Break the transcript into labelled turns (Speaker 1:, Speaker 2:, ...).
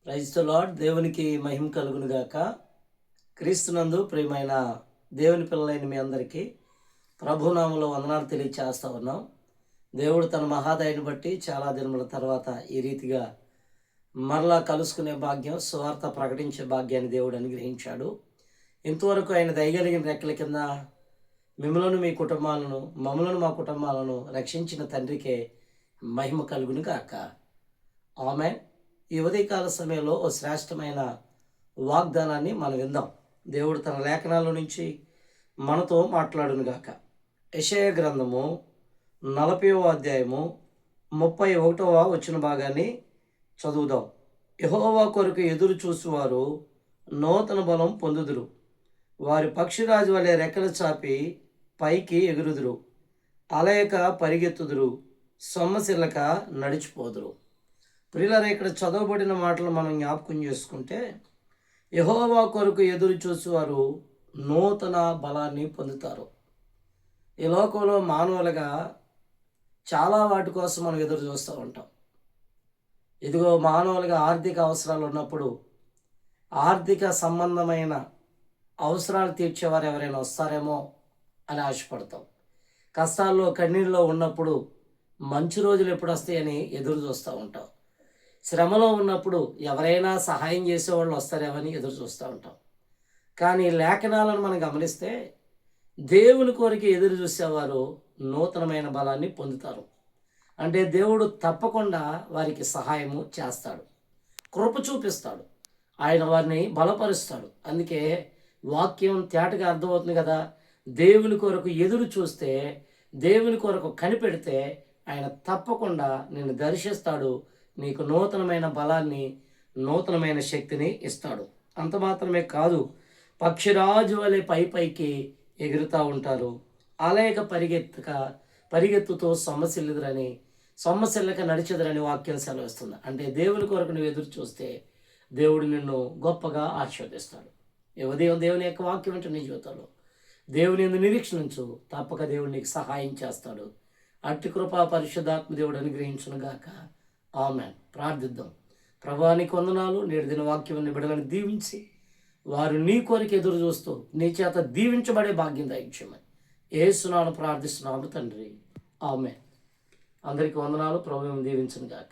Speaker 1: Praise the lord. దేవునికి మహిమ కలుగును గాక. క్రీస్తునందు ప్రియమైన దేవుని పిల్లలైన మీ అందరికీ ప్రభునామంలో వందనాలు తెలియచేస్తా ఉన్నాం. దేవుడు తన మహాదయని బట్టి చాలా దినముల తర్వాత ఈ రీతిగా మరలా కలుసుకునే భాగ్యం, సువార్త ప్రకటించే భాగ్యాన్ని దేవుడు అనుగ్రహించాడు. ఇంతవరకు ఆయన దయగలిగిన రెక్కల కింద మిమ్మలను మీ కుటుంబాలను, మమ్మలను మా కుటుంబాలను రక్షించిన తండ్రికే మహిమ కలుగును గాక. ఆమెన్. ఈ ఉదయకాల సమయంలో ఓ శ్రేష్టమైన వాగ్దానాన్ని మనం విందాం. దేవుడు తన లేఖనాల నుంచి మనతో మాట్లాడును గాక. యెషయా గ్రంథము 40వ అధ్యాయము 31వ వచన భాగాన్ని చదువుదాం. యెహోవా కొరకు ఎదురు చూసువారు నూతన బలం పొందుదురు. వారి పక్షిరాజు వలె రెక్కలు చాపి పైకి ఎగురుదురు. అలయక పరిగెత్తుదురు, సొమ్మసిల్లక నడిచిపోదురు. ప్రియులారా, ఇక్కడ చదవబడిన మాటలు మనం జ్ఞాపకం చేసుకుంటే, యెహోవా కొరకు ఎదురు చూసేవారు నూతన బలాన్ని పొందుతారు. ఈ లోకంలో మానవులుగా చాలా వాటి కోసం మనం ఎదురు చూస్తూ ఉంటాం. ఇదిగో మానవులుగా ఆర్థిక అవసరాలు ఉన్నప్పుడు, ఆర్థిక సంబంధమైన అవసరాలు తీర్చేవారు ఎవరైనా వస్తారేమో అని ఆశపడతాం. కష్టాల్లో కన్నీళ్ళలో ఉన్నప్పుడు మంచి రోజులు ఎప్పుడు వస్తాయని ఎదురు చూస్తూ ఉంటాం. శ్రమలో ఉన్నప్పుడు ఎవరైనా సహాయం చేసేవాళ్ళు వస్తారేమని ఎదురు చూస్తూ ఉంటాం. కానీ లేఖనాలను మనం గమనిస్తే దేవుని కోరిక ఎదురు చూసేవారు నూతనమైన బలాన్ని పొందుతారు. అంటే దేవుడు తప్పకుండా వారికి సహాయము చేస్తాడు, కృప చూపిస్తాడు, ఆయన వారిని బలపరుస్తాడు. అందుకే వాక్యం తేటగా అర్థమవుతుంది కదా. దేవుని కొరకు ఎదురు చూస్తే, దేవుని కొరకు కనిపెడితే ఆయన తప్పకుండా నిన్ను దర్శిస్తాడు, నీకు నూతనమైన బలాన్ని, నూతనమైన శక్తిని ఇస్తాడు. అంత మాత్రమే కాదు, పక్షిరాజు వలె పైకి ఎగురుతూ ఉంటారు. అలయక పరిగెత్తుతో సొమ్మసిల్లక నడిచెదరని వాక్యం సెలవిస్తుంది. అంటే దేవుని కొరకు నువ్వు ఎదురు చూస్తే దేవుడు నిన్ను గొప్పగా ఆశీర్వదిస్తాడు. ఉదయం దేవుని యొక్క వాక్యం అంటే నీ జీవితంలో దేవుని యందు నిరీక్షణించు, తప్పక దేవుడు నీకు సహాయం చేస్తాడు. అట్టి కృపా పరిశుద్ధాత్మ దేవుడు అనుగ్రహించును గాక. ఆమెన్. ప్రార్థిద్దాం. ప్రభువా, నీకు వందనాలు. నేడు దిన వాక్యాన్ని బిడ్డలను దీవించి వారు నీ కోరిక ఎదురు చూస్తూ నీ చేత దీవించబడే భాగ్యం దయచేయమని యేసునామమున ప్రార్థిస్తున్నాము తండ్రి. ఆమెన్. అందరికీ వందనాలు. ప్రభువును దీవించును గాక.